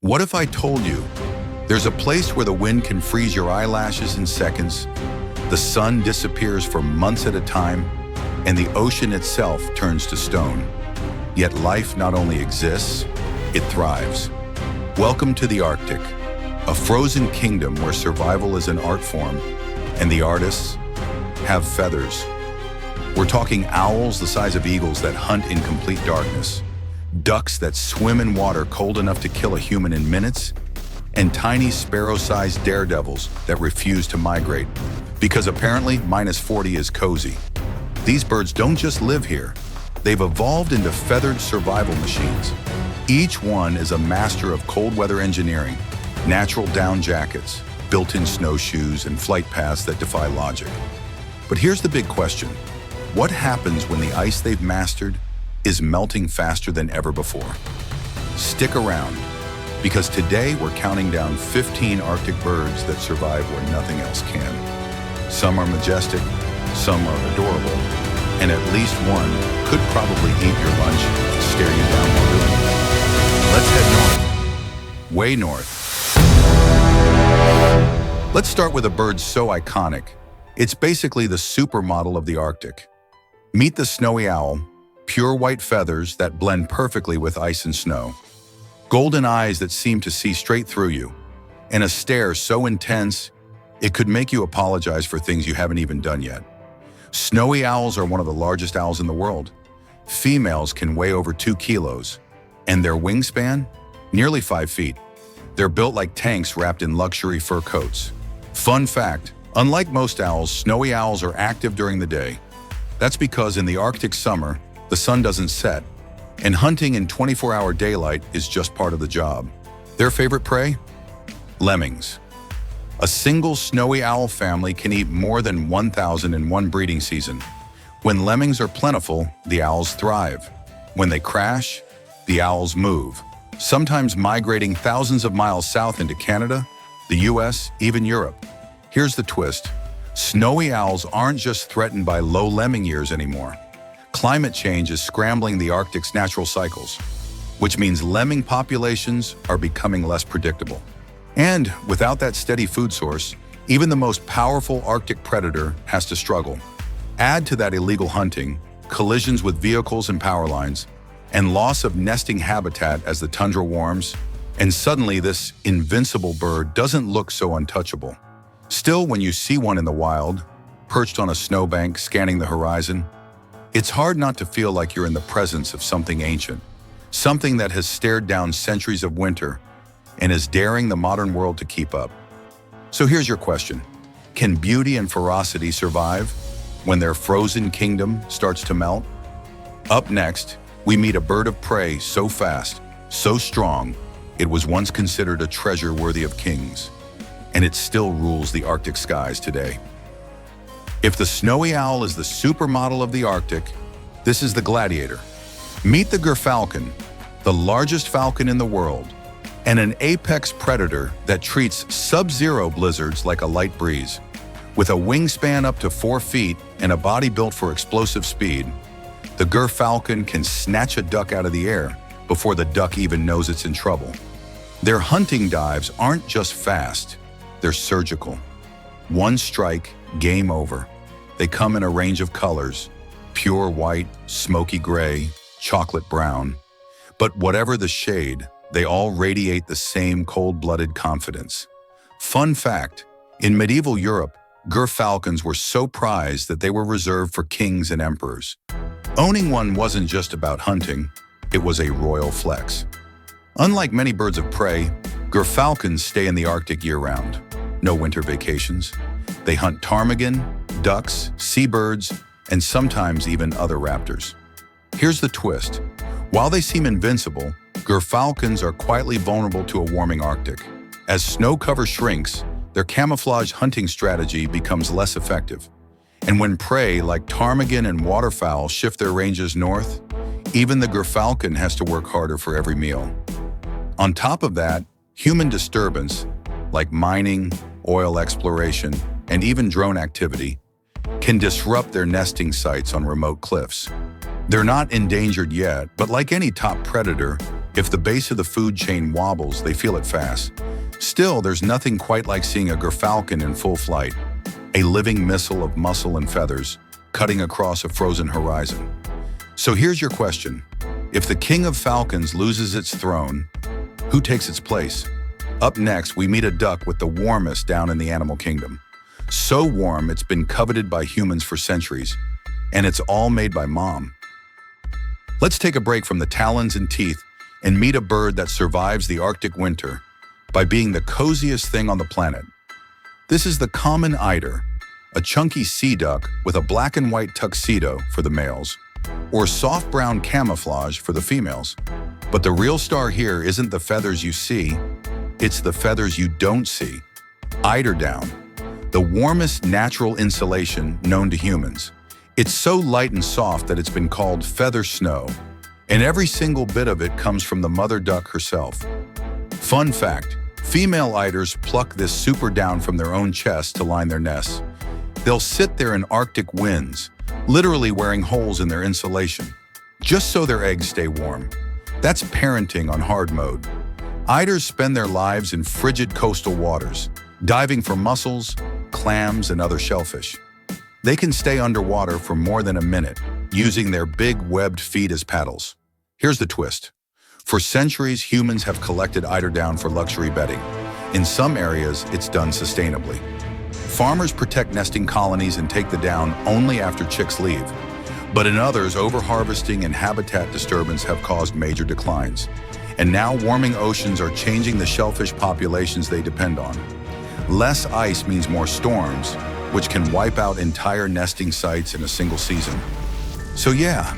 What if I told you there's a place where the wind can freeze your eyelashes in seconds, the sun disappears for months at a time, and the ocean itself turns to stone? Yet life not only exists, it thrives. Welcome to the Arctic, a frozen kingdom where survival is an art form, and the artists have feathers. We're talking owls the size of eagles that hunt in complete darkness, ducks that swim in water cold enough to kill a human in minutes, and tiny sparrow-sized daredevils that refuse to migrate, because apparently -40 is cozy. These birds don't just live here, they've evolved into feathered survival machines. Each one is a master of cold weather engineering, natural down jackets, built-in snowshoes, and flight paths that defy logic. But here's the big question. What happens when the ice they've mastered is melting faster than ever before? Stick around, because today we're counting down 15 Arctic birds that survive where nothing else can. Some are majestic, some are adorable, and at least one could probably eat your lunch and stare you down while doing it. Let's head north, way north. Let's start with a bird so iconic. It's basically the supermodel of the Arctic. Meet the snowy owl, pure white feathers that blend perfectly with ice and snow, golden eyes that seem to see straight through you, and a stare so intense it could make you apologize for things you haven't even done yet. Snowy owls are one of the largest owls in the world. Females can weigh over 2 kilos, and their wingspan, nearly 5 feet. They're built like tanks wrapped in luxury fur coats. Fun fact, unlike most owls, snowy owls are active during the day. That's because in the Arctic summer, the sun doesn't set, and hunting in 24-hour daylight is just part of the job. Their favorite prey? Lemmings. A single snowy owl family can eat more than 1,000 in one breeding season. When lemmings are plentiful, the owls thrive. When they crash, the owls move, sometimes migrating thousands of miles south into Canada, the US, even Europe. Here's the twist. Snowy owls aren't just threatened by low lemming years anymore. Climate change is scrambling the Arctic's natural cycles, which means lemming populations are becoming less predictable. And without that steady food source, even the most powerful Arctic predator has to struggle. Add to that illegal hunting, collisions with vehicles and power lines, and loss of nesting habitat as the tundra warms, and suddenly this invincible bird doesn't look so untouchable. Still, when you see one in the wild, perched on a snowbank scanning the horizon, it's hard not to feel like you're in the presence of something ancient, something that has stared down centuries of winter and is daring the modern world to keep up. So here's your question. Can beauty and ferocity survive when their frozen kingdom starts to melt? Up next, we meet a bird of prey so fast, so strong, it was once considered a treasure worthy of kings, and it still rules the Arctic skies today. If the snowy owl is the supermodel of the Arctic, this is the gladiator. Meet the Ger Falcon, the largest falcon in the world, and an apex predator that treats sub-zero blizzards like a light breeze. With a wingspan up to 4 feet and a body built for explosive speed, the Ger Falcon can snatch a duck out of the air before the duck even knows it's in trouble. Their hunting dives aren't just fast, they're surgical. One strike, game over. They come in a range of colors, pure white, smoky gray, chocolate brown. But whatever the shade, they all radiate the same cold-blooded confidence. Fun fact, in medieval Europe, Ger Falcons were so prized that they were reserved for kings and emperors. Owning one wasn't just about hunting, it was a royal flex. Unlike many birds of prey, Ger Falcons stay in the Arctic year-round. No winter vacations. They hunt ptarmigan, ducks, seabirds, and sometimes even other raptors. Here's the twist. While they seem invincible, Ger Falcons are quietly vulnerable to a warming Arctic. As snow cover shrinks, their camouflage hunting strategy becomes less effective. And when prey like ptarmigan and waterfowl shift their ranges north, even the Ger Falcon has to work harder for every meal. On top of that, human disturbance, like mining, oil exploration, and even drone activity, can disrupt their nesting sites on remote cliffs. They're not endangered yet, but like any top predator, If the base of the food chain wobbles, they feel it fast. Still, there's nothing quite like seeing a Ger Falcon in full flight, a living missile of muscle and feathers, cutting across a frozen horizon. So here's your question. If the king of falcons loses its throne, who takes its place? Up next, we meet a duck with the warmest down in the animal kingdom. So warm, it's been coveted by humans for centuries, and it's all made by mom. Let's take a break from the talons and teeth and meet a bird that survives the Arctic winter by being the coziest thing on the planet. This is the common eider, a chunky sea duck with a black and white tuxedo for the males, or soft brown camouflage for the females. But the real star here isn't the feathers you see, it's the feathers you don't see. Eider down, the warmest natural insulation known to humans. It's so light and soft that it's been called feather snow, and every single bit of it comes from the mother duck herself. Fun fact, female eiders pluck this super down from their own chest to line their nests. They'll sit there in Arctic winds, literally wearing holes in their insulation, just so their eggs stay warm. That's parenting on hard mode. Eiders spend their lives in frigid coastal waters, diving for mussels, clams, and other shellfish. They can stay underwater for more than a minute, using their big webbed feet as paddles. Here's the twist. For centuries, humans have collected eider down for luxury bedding. In some areas, it's done sustainably. Farmers protect nesting colonies and take the down only after chicks leave. But in others, overharvesting and habitat disturbance have caused major declines. And now warming oceans are changing the shellfish populations they depend on. Less ice means more storms, which can wipe out entire nesting sites in a single season. So yeah,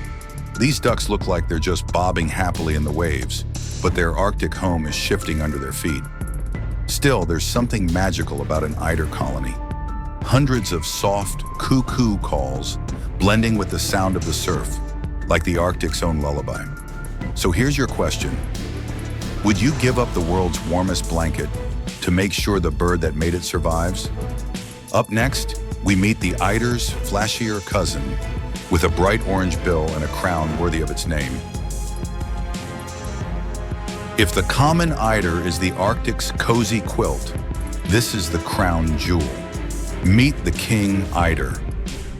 these ducks look like they're just bobbing happily in the waves, but their Arctic home is shifting under their feet. Still, there's something magical about an eider colony. Hundreds of soft cuckoo calls blending with the sound of the surf, like the Arctic's own lullaby. So here's your question. Would you give up the world's warmest blanket to make sure the bird that made it survives? Up next, we meet the eider's flashier cousin with a bright orange bill and a crown worthy of its name. If the common eider is the Arctic's cozy quilt, this is the crown jewel. Meet the king eider,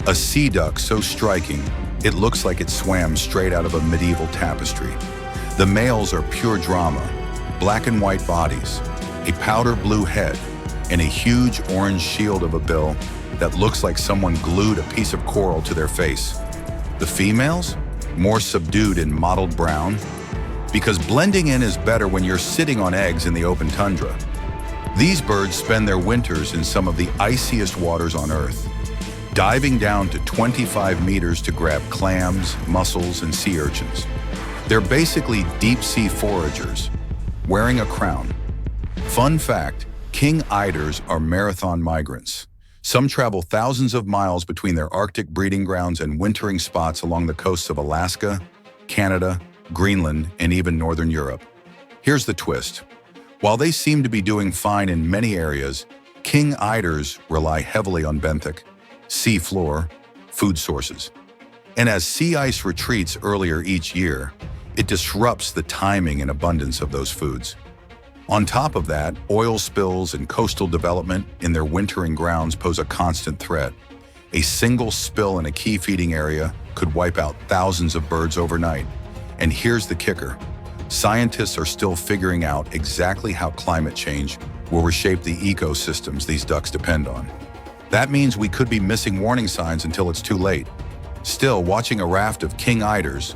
a sea duck so striking it looks like it swam straight out of a medieval tapestry. The males are pure drama, black and white bodies, a powder blue head, and a huge orange shield of a bill that looks like someone glued a piece of coral to their face. The females, more subdued and mottled brown, because blending in is better when you're sitting on eggs in the open tundra. These birds spend their winters in some of the iciest waters on Earth, diving down to 25 meters to grab clams, mussels, and sea urchins. They're basically deep-sea foragers, wearing a crown. Fun fact, king eiders are marathon migrants. Some travel thousands of miles between their Arctic breeding grounds and wintering spots along the coasts of Alaska, Canada, Greenland, and even Northern Europe. Here's the twist. While they seem to be doing fine in many areas, king eiders rely heavily on benthic, sea floor, food sources. And as sea ice retreats earlier each year, it disrupts the timing and abundance of those foods. On top of that, oil spills and coastal development in their wintering grounds pose a constant threat. A single spill in a key feeding area could wipe out thousands of birds overnight. And here's the kicker. Scientists are still figuring out exactly how climate change will reshape the ecosystems these ducks depend on. That means we could be missing warning signs until it's too late. Still, watching a raft of king eiders,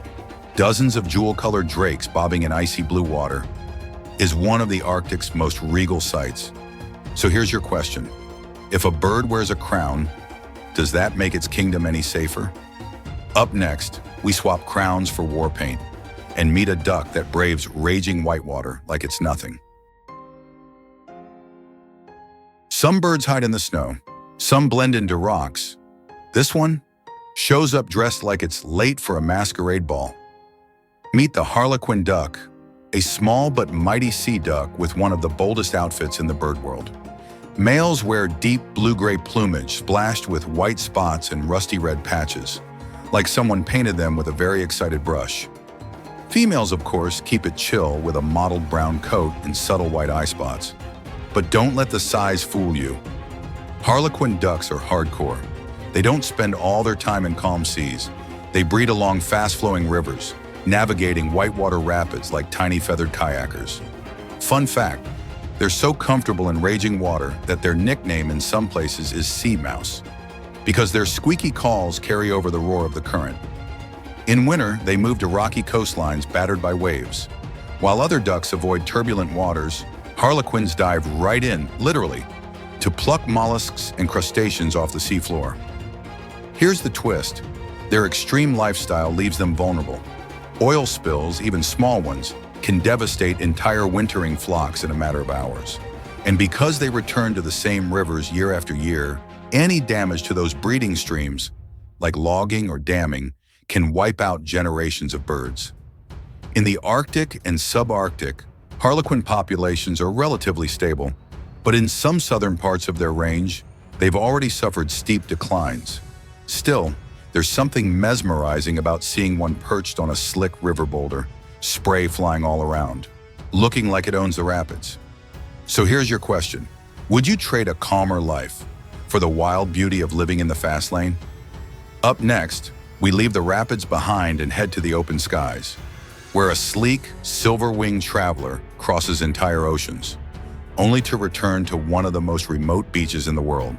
dozens of jewel-colored drakes bobbing in icy blue water, is one of the Arctic's most regal sights. So here's your question. If a bird wears a crown, does that make its kingdom any safer? Up next, we swap crowns for war paint and meet a duck that braves raging whitewater like it's nothing. Some birds hide in the snow, some blend into rocks. This one shows up dressed like it's late for a masquerade ball. Meet the Harlequin Duck, a small but mighty sea duck with one of the boldest outfits in the bird world. Males wear deep blue-gray plumage splashed with white spots and rusty red patches, like someone painted them with a very excited brush. Females, of course, keep it chill with a mottled brown coat and subtle white eye spots. But don't let the size fool you. Harlequin ducks are hardcore. They don't spend all their time in calm seas. They breed along fast-flowing rivers, navigating whitewater rapids like tiny feathered kayakers. Fun fact, they're so comfortable in raging water that their nickname in some places is sea mouse, because their squeaky calls carry over the roar of the current. In winter, they move to rocky coastlines battered by waves. While other ducks avoid turbulent waters, harlequins dive right in, literally, to pluck mollusks and crustaceans off the seafloor. Here's the twist. Their extreme lifestyle leaves them vulnerable. Oil spills, even small ones, can devastate entire wintering flocks in a matter of hours. And because they return to the same rivers year after year, any damage to those breeding streams, like logging or damming, can wipe out generations of birds. In the Arctic and subarctic, harlequin populations are relatively stable, but in some southern parts of their range, they've already suffered steep declines. Still, there's something mesmerizing about seeing one perched on a slick river boulder, spray flying all around, looking like it owns the rapids. So here's your question. Would you trade a calmer life for the wild beauty of living in the fast lane? Up next, we leave the rapids behind and head to the open skies, where a sleek, silver-winged traveler crosses entire oceans, only to return to one of the most remote beaches in the world.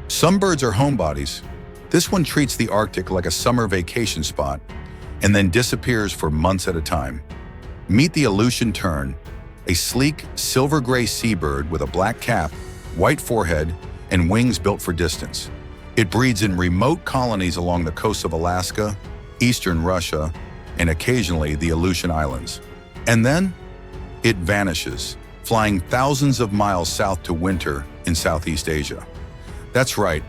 Some birds are homebodies. This one treats the Arctic like a summer vacation spot and then disappears for months at a time. Meet the Illutian Turn, a sleek, silver-gray seabird with a black cap, white forehead, and wings built for distance. It breeds in remote colonies along the coasts of Alaska, eastern Russia, and occasionally the Aleutian Islands. And then, it vanishes, flying thousands of miles south to winter in Southeast Asia. That's right,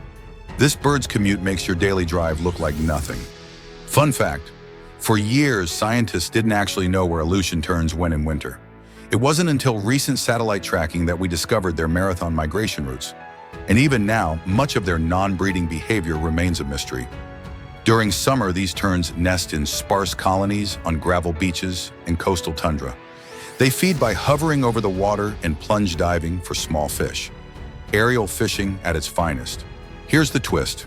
this bird's commute makes your daily drive look like nothing. Fun fact, for years scientists didn't actually know where Illutian Terns went in winter. It wasn't until recent satellite tracking that we discovered their marathon migration routes. And even now, much of their non-breeding behavior remains a mystery. During summer, these terns nest in sparse colonies on gravel beaches and coastal tundra. They feed by hovering over the water and plunge diving for small fish. Aerial fishing at its finest. Here's the twist.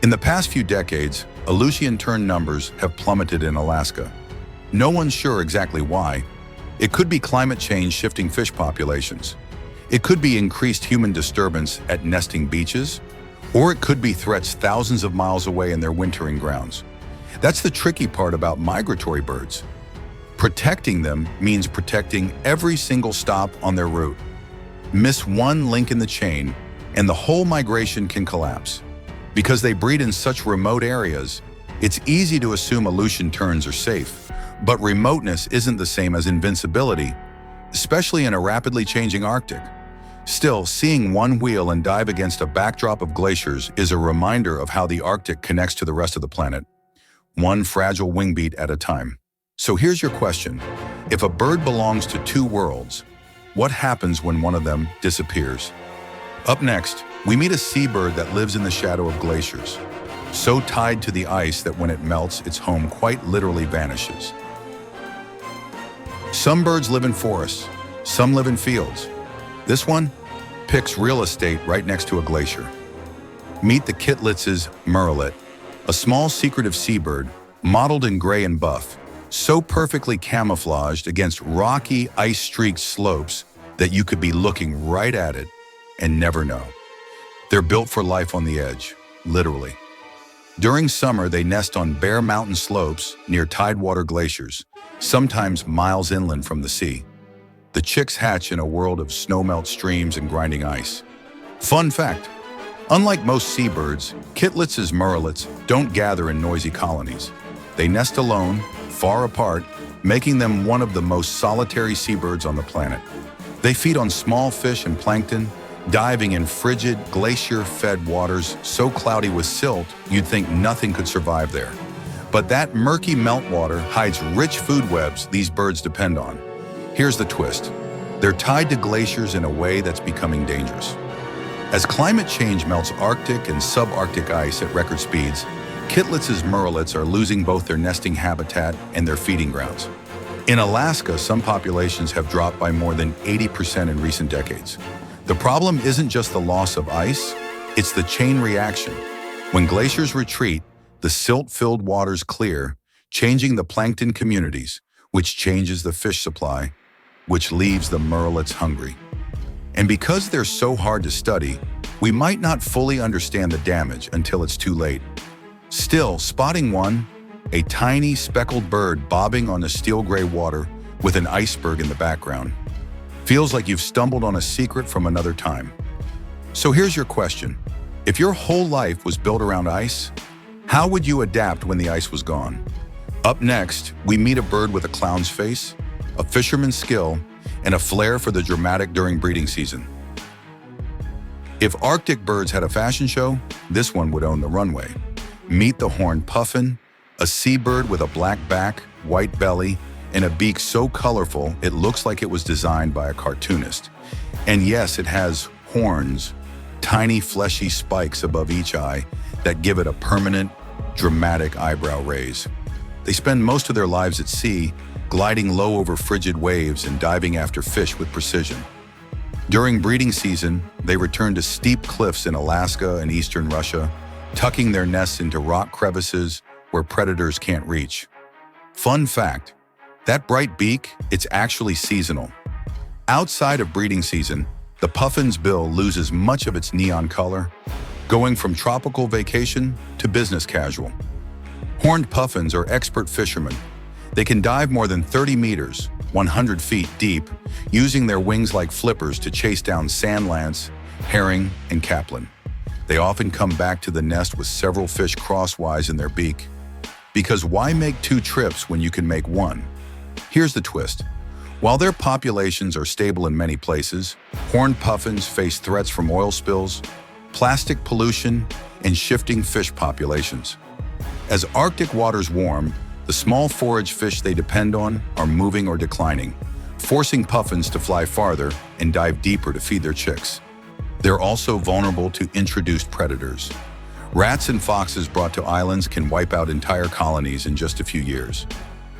In the past few decades, Illutian tern numbers have plummeted in Alaska. No one's sure exactly why. It could be climate change shifting fish populations. It could be increased human disturbance at nesting beaches, or it could be threats thousands of miles away in their wintering grounds. That's the tricky part about migratory birds. Protecting them means protecting every single stop on their route. Miss one link in the chain, and the whole migration can collapse. Because they breed in such remote areas, it's easy to assume Illutian terns are safe. But remoteness isn't the same as invincibility, especially in a rapidly changing Arctic. Still, seeing one wheel and dive against a backdrop of glaciers is a reminder of how the Arctic connects to the rest of the planet, one fragile wingbeat at a time. So here's your question. If a bird belongs to two worlds, what happens when one of them disappears? Up next, we meet a seabird that lives in the shadow of glaciers, so tied to the ice that when it melts, its home quite literally vanishes. Some birds live in forests, some live in fields. This one picks real estate right next to a glacier. Meet the Kitlitzs Merurlet, a small secretive seabird mottled in gray and buff, so perfectly camouflaged against rocky, ice-streaked slopes that you could be looking right at it and never know. They're built for life on the edge, literally. During summer, they nest on bare mountain slopes near tidewater glaciers, sometimes miles inland from the sea. The chicks hatch in a world of snowmelt streams and grinding ice. Fun fact, unlike most seabirds, Kitlitzs Merurlets don't gather in noisy colonies. They nest alone, far apart, making them one of the most solitary seabirds on the planet. They feed on small fish and plankton, diving in frigid, glacier-fed waters so cloudy with silt you'd think nothing could survive there. But that murky meltwater hides rich food webs these birds depend on. Here's the twist. They're tied to glaciers in a way that's becoming dangerous. As climate change melts Arctic and subarctic ice at record speeds, Kitlitzs Merurlets are losing both their nesting habitat and their feeding grounds. In Alaska, some populations have dropped by more than 80% in recent decades. The problem isn't just the loss of ice, it's the chain reaction. When glaciers retreat, the silt-filled waters clear, changing the plankton communities, which changes the fish supply, which leaves the merlets hungry. And because they're so hard to study, we might not fully understand the damage until it's too late. Still, spotting one, a tiny speckled bird bobbing on the steel-gray water with an iceberg in the background, feels like you've stumbled on a secret from another time. So here's your question. If your whole life was built around ice, how would you adapt when the ice was gone? Up next, we meet a bird with a clown's face, a fisherman's skill, and a flair for the dramatic during breeding season. If Arctic birds had a fashion show, this one would own the runway. Meet the Horned Puffin, a seabird with a black back, white belly, and a beak so colorful it looks like it was designed by a cartoonist. And yes, it has horns, tiny fleshy spikes above each eye that give it a permanent, dramatic eyebrow raise. They spend most of their lives at sea, gliding low over frigid waves and diving after fish with precision. During breeding season, they return to steep cliffs in Alaska and eastern Russia, tucking their nests into rock crevices where predators can't reach. Fun fact, that bright beak, it's actually seasonal. Outside of breeding season, the puffin's bill loses much of its neon color, going from tropical vacation to business casual. Horned puffins are expert fishermen. They can dive more than 30 meters, 100 feet deep, using their wings like flippers to chase down sand lance, herring, and capelin. They often come back to the nest with several fish crosswise in their beak. Because why make two trips when you can make one? Here's the twist. While their populations are stable in many places, horned puffins face threats from oil spills, plastic pollution, and shifting fish populations. As Arctic waters warm, the small forage fish they depend on are moving or declining, forcing puffins to fly farther and dive deeper to feed their chicks. They're also vulnerable to introduced predators. Rats and foxes brought to islands can wipe out entire colonies in just a few years.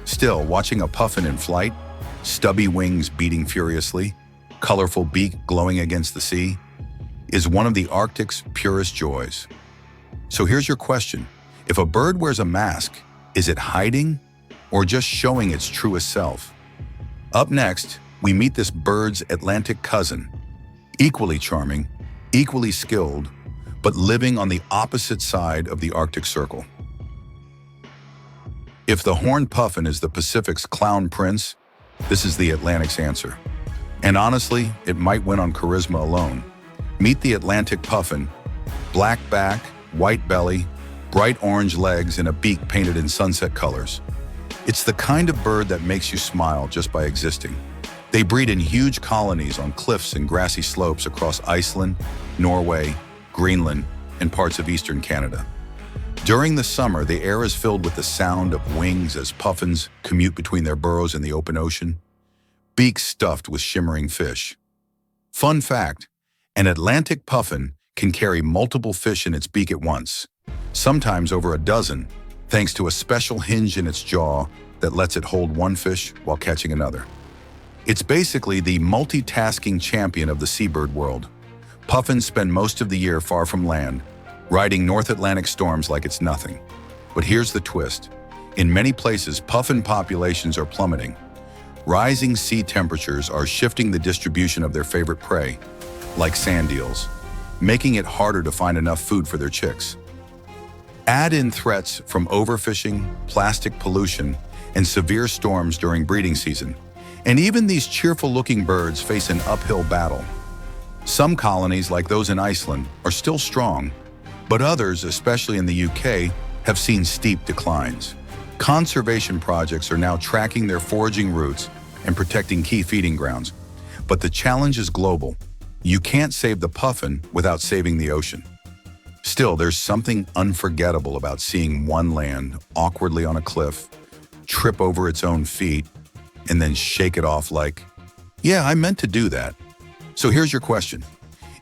Still, watching a puffin in flight, stubby wings beating furiously, colorful beak glowing against the sea, is one of the Arctic's purest joys. So here's your question. If a bird wears a mask, is it hiding or just showing its truest self? Up next, we meet this bird's Atlantic cousin, equally charming, equally skilled, but living on the opposite side of the Arctic Circle. If the horned puffin is the Pacific's clown prince, this is the Atlantic's answer. And honestly, it might win on charisma alone. Meet the Atlantic puffin, black back, white belly, bright orange legs, and a beak painted in sunset colors. It's the kind of bird that makes you smile just by existing. They breed in huge colonies on cliffs and grassy slopes across Iceland, Norway, Greenland, and parts of eastern Canada. During the summer, the air is filled with the sound of wings as puffins commute between their burrows in the open ocean, beaks stuffed with shimmering fish. Fun fact, an Atlantic puffin can carry multiple fish in its beak at once, sometimes over a dozen, thanks to a special hinge in its jaw that lets it hold one fish while catching another. It's basically the multitasking champion of the seabird world. Puffins spend most of the year far from land, riding North Atlantic storms like it's nothing. But here's the twist. In many places, puffin populations are plummeting. Rising sea temperatures are shifting the distribution of their favorite prey, like sand eels, making it harder to find enough food for their chicks. Add in threats from overfishing, plastic pollution, and severe storms during breeding season, and even these cheerful-looking birds face an uphill battle. Some colonies, like those in Iceland, are still strong, but others, especially in the UK, have seen steep declines. Conservation projects are now tracking their foraging routes and protecting key feeding grounds. But the challenge is global. You can't save the puffin without saving the ocean. Still, there's something unforgettable about seeing one land awkwardly on a cliff, trip over its own feet, and then shake it off like, yeah, I meant to do that. So here's your question.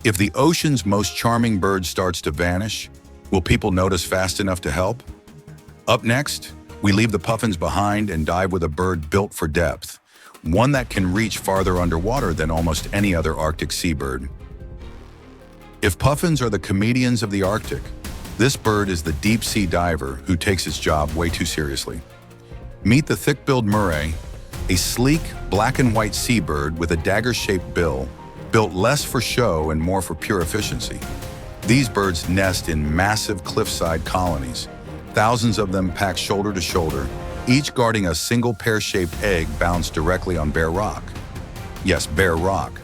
If the ocean's most charming bird starts to vanish, will people notice fast enough to help? Up next, we leave the puffins behind and dive with a bird built for depth, one that can reach farther underwater than almost any other Arctic seabird. If puffins are the comedians of the Arctic, this bird is the deep-sea diver who takes its job way too seriously. Meet the thick-billed Murray, a sleek, black and white seabird with a dagger-shaped bill, built less for show and more for pure efficiency. These birds nest in massive cliffside colonies, thousands of them packed shoulder to shoulder, each guarding a single pear-shaped egg bounced directly on bare rock. Yes, bare rock.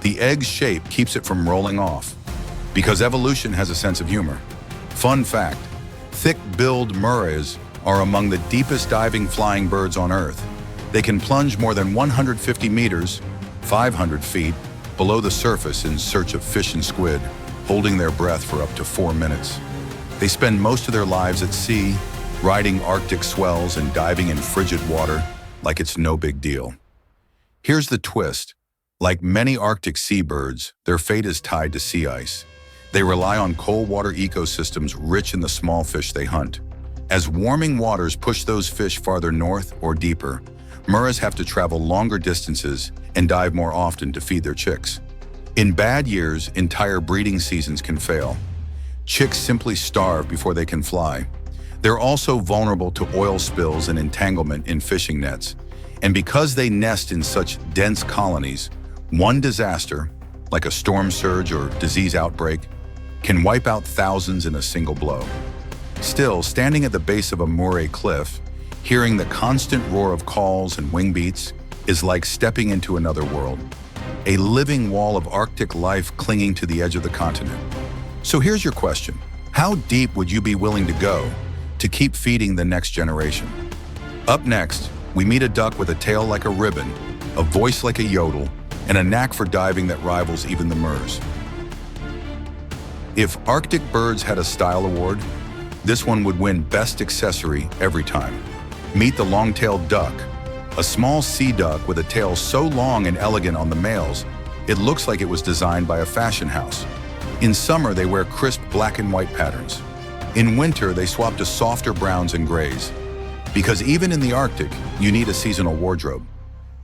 The egg's shape keeps it from rolling off, because evolution has a sense of humor. Fun fact, thick-billed Murrays are among the deepest diving flying birds on Earth. They can plunge more than 150 meters, 500 feet, below the surface in search of fish and squid, holding their breath for up to 4 minutes. They spend most of their lives at sea, riding Arctic swells and diving in frigid water like it's no big deal. Here's the twist. Like many Arctic seabirds, their fate is tied to sea ice. They rely on cold water ecosystems rich in the small fish they hunt. As warming waters push those fish farther north or deeper, Murrays have to travel longer distances and dive more often to feed their chicks. In bad years, entire breeding seasons can fail. Chicks simply starve before they can fly. They're also vulnerable to oil spills and entanglement in fishing nets. And because they nest in such dense colonies, one disaster, like a storm surge or disease outbreak, can wipe out thousands in a single blow. Still, standing at the base of a moray cliff, hearing the constant roar of calls and wing beats is like stepping into another world, a living wall of Arctic life clinging to the edge of the continent. So here's your question. How deep would you be willing to go to keep feeding the next generation? Up next, we meet a duck with a tail like a ribbon, a voice like a yodel, and a knack for diving that rivals even the Murs. If Arctic birds had a style award, this one would win Best Accessory every time. Meet the Longtailed Duck, a small sea duck with a tail so long and elegant on the males, it looks like it was designed by a fashion house. In summer, they wear crisp black and white patterns. In winter, they swap to softer browns and grays. Because even in the Arctic, you need a seasonal wardrobe.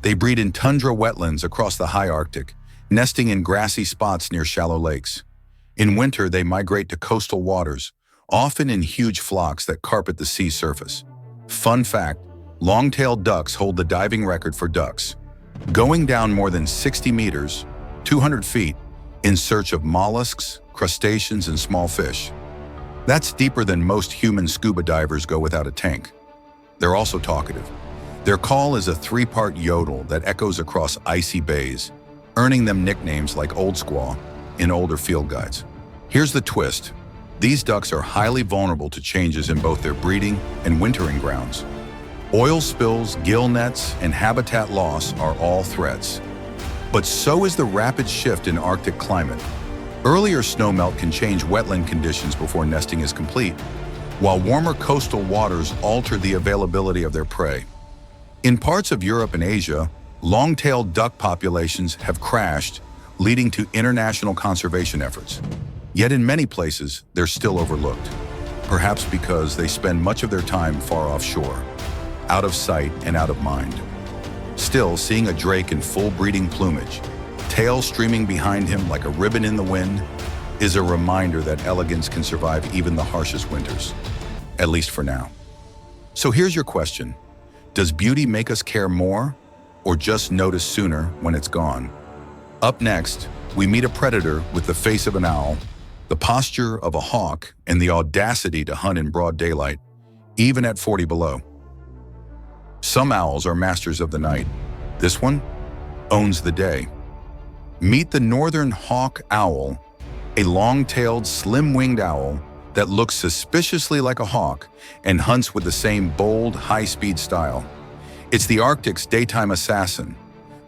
They breed in tundra wetlands across the high Arctic, nesting in grassy spots near shallow lakes. In winter, they migrate to coastal waters, often in huge flocks that carpet the sea surface. Fun fact, long-tailed ducks hold the diving record for ducks, going down more than 60 meters, 200 feet, in search of mollusks, crustaceans, and small fish. That's deeper than most human scuba divers go without a tank. They're also talkative. Their call is a 3-part yodel that echoes across icy bays, earning them nicknames like Old Squaw in older field guides. Here's the twist. These ducks are highly vulnerable to changes in both their breeding and wintering grounds. Oil spills, gill nets, and habitat loss are all threats. But so is the rapid shift in Arctic climate. Earlier snowmelt can change wetland conditions before nesting is complete, while warmer coastal waters alter the availability of their prey. In parts of Europe and Asia, long-tailed duck populations have crashed, leading to international conservation efforts. Yet in many places, they're still overlooked, perhaps because they spend much of their time far offshore, out of sight and out of mind. Still, seeing a drake in full breeding plumage, tail streaming behind him like a ribbon in the wind, is a reminder that elegance can survive even the harshest winters, at least for now. So here's your question. Does beauty make us care more, or just notice sooner when it's gone? Up next, we meet a predator with the face of an owl, the posture of a hawk, and the audacity to hunt in broad daylight, even at 40 below. Some owls are masters of the night. This one owns the day. Meet the northern hawk owl, a long-tailed, slim-winged owl that looks suspiciously like a hawk and hunts with the same bold, high-speed style. It's the Arctic's daytime assassin,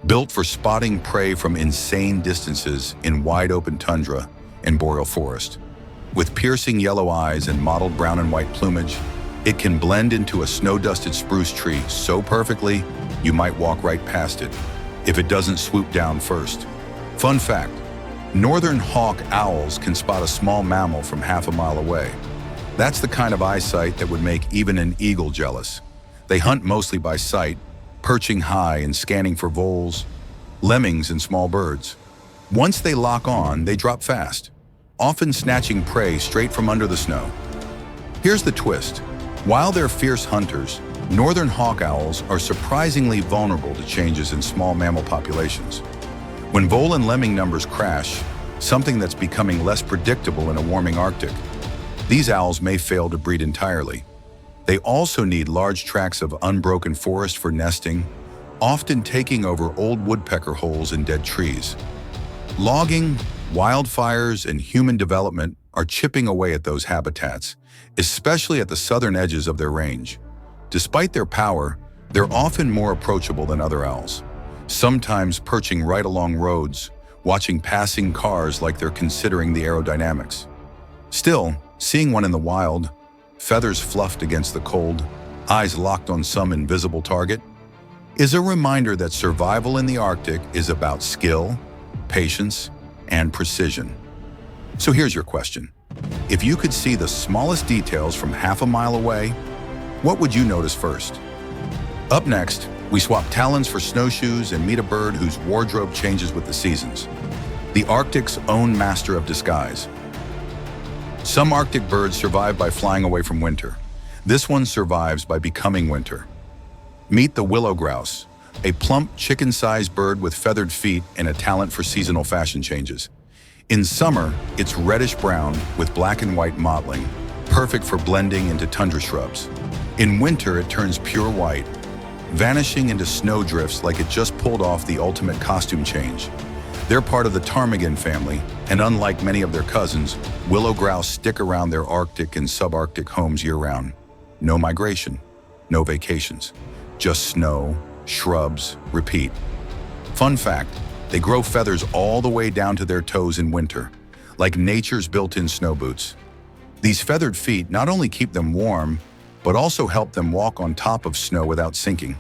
built for spotting prey from insane distances in wide-open tundra and boreal forest. With piercing yellow eyes and mottled brown and white plumage, it can blend into a snow-dusted spruce tree so perfectly you might walk right past it if it doesn't swoop down first. Fun fact, northern hawk owls can spot a small mammal from half a mile away. That's the kind of eyesight that would make even an eagle jealous. They hunt mostly by sight, perching high and scanning for voles, lemmings, and small birds. Once they lock on, they drop fast, often snatching prey straight from under the snow. Here's the twist. While they're fierce hunters, northern hawk owls are surprisingly vulnerable to changes in small mammal populations. When vole and lemming numbers crash, something that's becoming less predictable in a warming Arctic, these owls may fail to breed entirely. They also need large tracts of unbroken forest for nesting, often taking over old woodpecker holes in dead trees. Logging, wildfires, and human development are chipping away at those habitats, especially at the southern edges of their range. Despite their power, they're often more approachable than other owls, sometimes perching right along roads, watching passing cars like they're considering the aerodynamics. Still, seeing one in the wild, feathers fluffed against the cold, eyes locked on some invisible target, is a reminder that survival in the Arctic is about skill, patience, and precision. So here's your question. If you could see the smallest details from half a mile away, what would you notice first? Up next, we swap talons for snowshoes and meet a bird whose wardrobe changes with the seasons. The Arctic's own master of disguise. Some Arctic birds survive by flying away from winter. This one survives by becoming winter. Meet the willow grouse, a plump, chicken-sized bird with feathered feet and a talent for seasonal fashion changes. In summer, it's reddish-brown with black and white mottling, perfect for blending into tundra shrubs. In winter, it turns pure white, vanishing into snowdrifts like it just pulled off the ultimate costume change. They're part of the ptarmigan family, and unlike many of their cousins, willow grouse stick around their Arctic and subarctic homes year-round. No migration, no vacations, just snow, shrubs, repeat. Fun fact, they grow feathers all the way down to their toes in winter, like nature's built-in snow boots. These feathered feet not only keep them warm, but also help them walk on top of snow without sinking.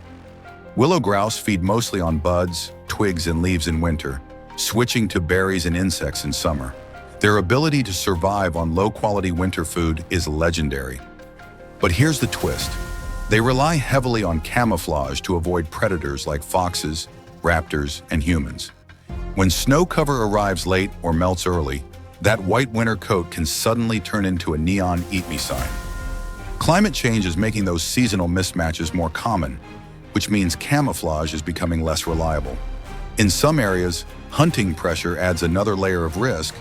Willow grouse feed mostly on buds, twigs, and leaves in winter, switching to berries and insects in summer. Their ability to survive on low-quality winter food is legendary. But here's the twist. They rely heavily on camouflage to avoid predators like foxes, raptors, and humans. When snow cover arrives late or melts early, that white winter coat can suddenly turn into a neon eat-me sign. Climate change is making those seasonal mismatches more common, which means camouflage is becoming less reliable. In some areas, hunting pressure adds another layer of risk,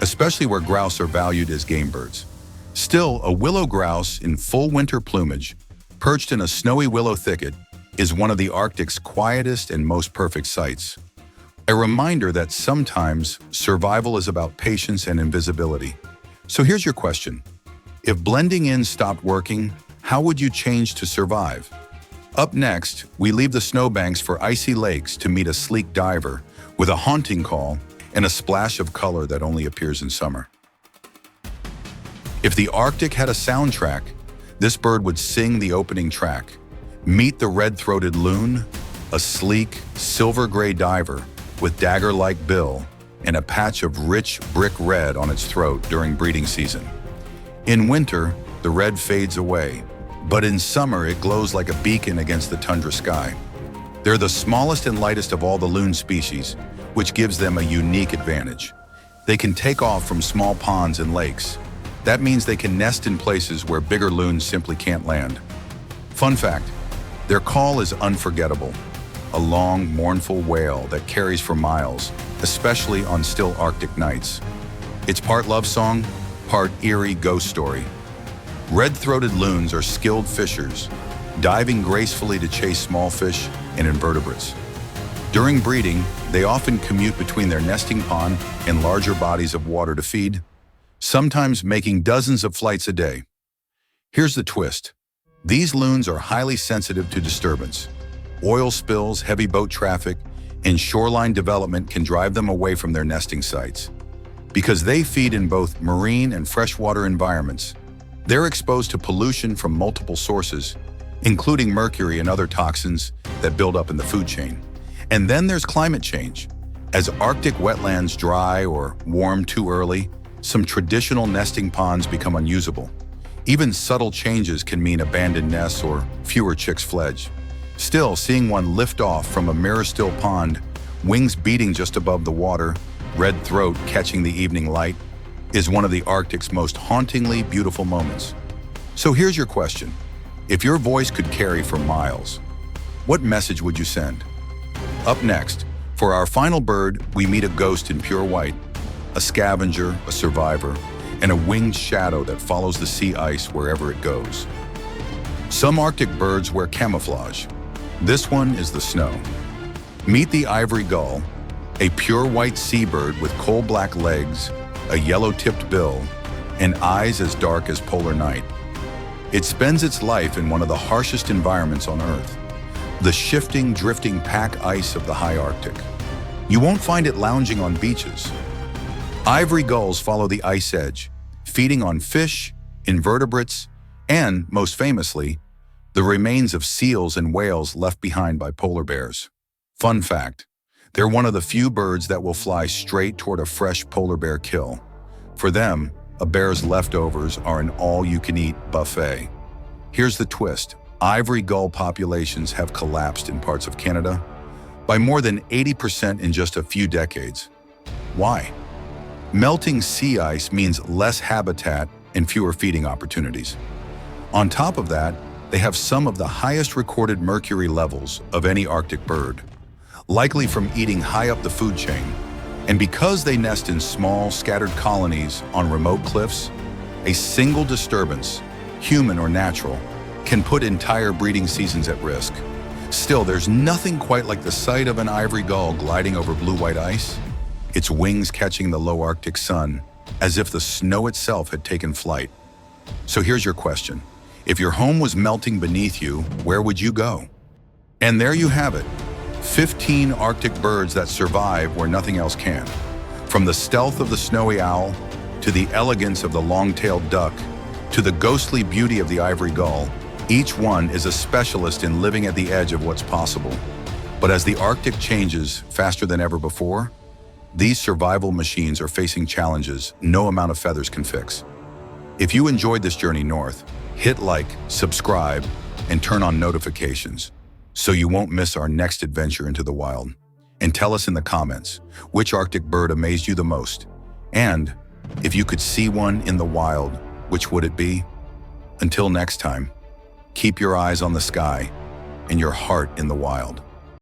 especially where grouse are valued as game birds. Still, a willow grouse in full winter plumage, perched in a snowy willow thicket, is one of the Arctic's quietest and most perfect sights. A reminder that sometimes survival is about patience and invisibility. So here's your question. If blending in stopped working, how would you change to survive? Up next, we leave the snowbanks for icy lakes to meet a sleek diver with a haunting call and a splash of color that only appears in summer. If the Arctic had a soundtrack, this bird would sing the opening track. Meet the red-throated loon, a sleek, silver-gray diver with dagger-like bill and a patch of rich brick red on its throat during breeding season. In winter, the red fades away, but in summer it glows like a beacon against the tundra sky. They're the smallest and lightest of all the loon species, which gives them a unique advantage. They can take off from small ponds and lakes. That means they can nest in places where bigger loons simply can't land. Fun fact, their call is unforgettable, a long, mournful wail that carries for miles, especially on still Arctic nights. It's part love song, part eerie ghost story. Red-throated loons are skilled fishers, diving gracefully to chase small fish and invertebrates. During breeding, they often commute between their nesting pond and larger bodies of water to feed, sometimes making dozens of flights a day. Here's the twist. These loons are highly sensitive to disturbance. Oil spills, heavy boat traffic, and shoreline development can drive them away from their nesting sites. Because they feed in both marine and freshwater environments, they're exposed to pollution from multiple sources, including mercury and other toxins that build up in the food chain. And then there's climate change. As Arctic wetlands dry or warm too early, some traditional nesting ponds become unusable. Even subtle changes can mean abandoned nests or fewer chicks fledge. Still, seeing one lift off from a mirror-still pond, wings beating just above the water, red throat catching the evening light, is one of the Arctic's most hauntingly beautiful moments. So here's your question. If your voice could carry for miles, what message would you send? Up next, for our final bird, we meet a ghost in pure white, a scavenger, a survivor, and a winged shadow that follows the sea ice wherever it goes. Some Arctic birds wear camouflage. This one is the snow. Meet the ivory gull, a pure white seabird with coal-black legs, a yellow-tipped bill, and eyes as dark as polar night. It spends its life in one of the harshest environments on Earth, the shifting, drifting pack ice of the high Arctic. You won't find it lounging on beaches. Ivory gulls follow the ice edge, feeding on fish, invertebrates, and, most famously, the remains of seals and whales left behind by polar bears. Fun fact, they're one of the few birds that will fly straight toward a fresh polar bear kill. For them, a bear's leftovers are an all-you-can-eat buffet. Here's the twist. Ivory gull populations have collapsed in parts of Canada by more than 80% in just a few decades. Why? Melting sea ice means less habitat and fewer feeding opportunities. On top of that, they have some of the highest recorded mercury levels of any Arctic bird, likely from eating high up the food chain. And because they nest in small, scattered colonies on remote cliffs, a single disturbance, human or natural, can put entire breeding seasons at risk. Still, there's nothing quite like the sight of an ivory gull gliding over blue-white ice, its wings catching the low Arctic sun, as if the snow itself had taken flight. So here's your question. If your home was melting beneath you, where would you go? And there you have it. 15 Arctic birds that survive where nothing else can. From the stealth of the snowy owl, to the elegance of the long-tailed duck, to the ghostly beauty of the ivory gull, each one is a specialist in living at the edge of what's possible. But as the Arctic changes faster than ever before, these survival machines are facing challenges no amount of feathers can fix. If you enjoyed this journey north, hit like, subscribe, and turn on notifications so you won't miss our next adventure into the wild. And tell us in the comments, which Arctic bird amazed you the most? And if you could see one in the wild, which would it be? Until next time, keep your eyes on the sky and your heart in the wild.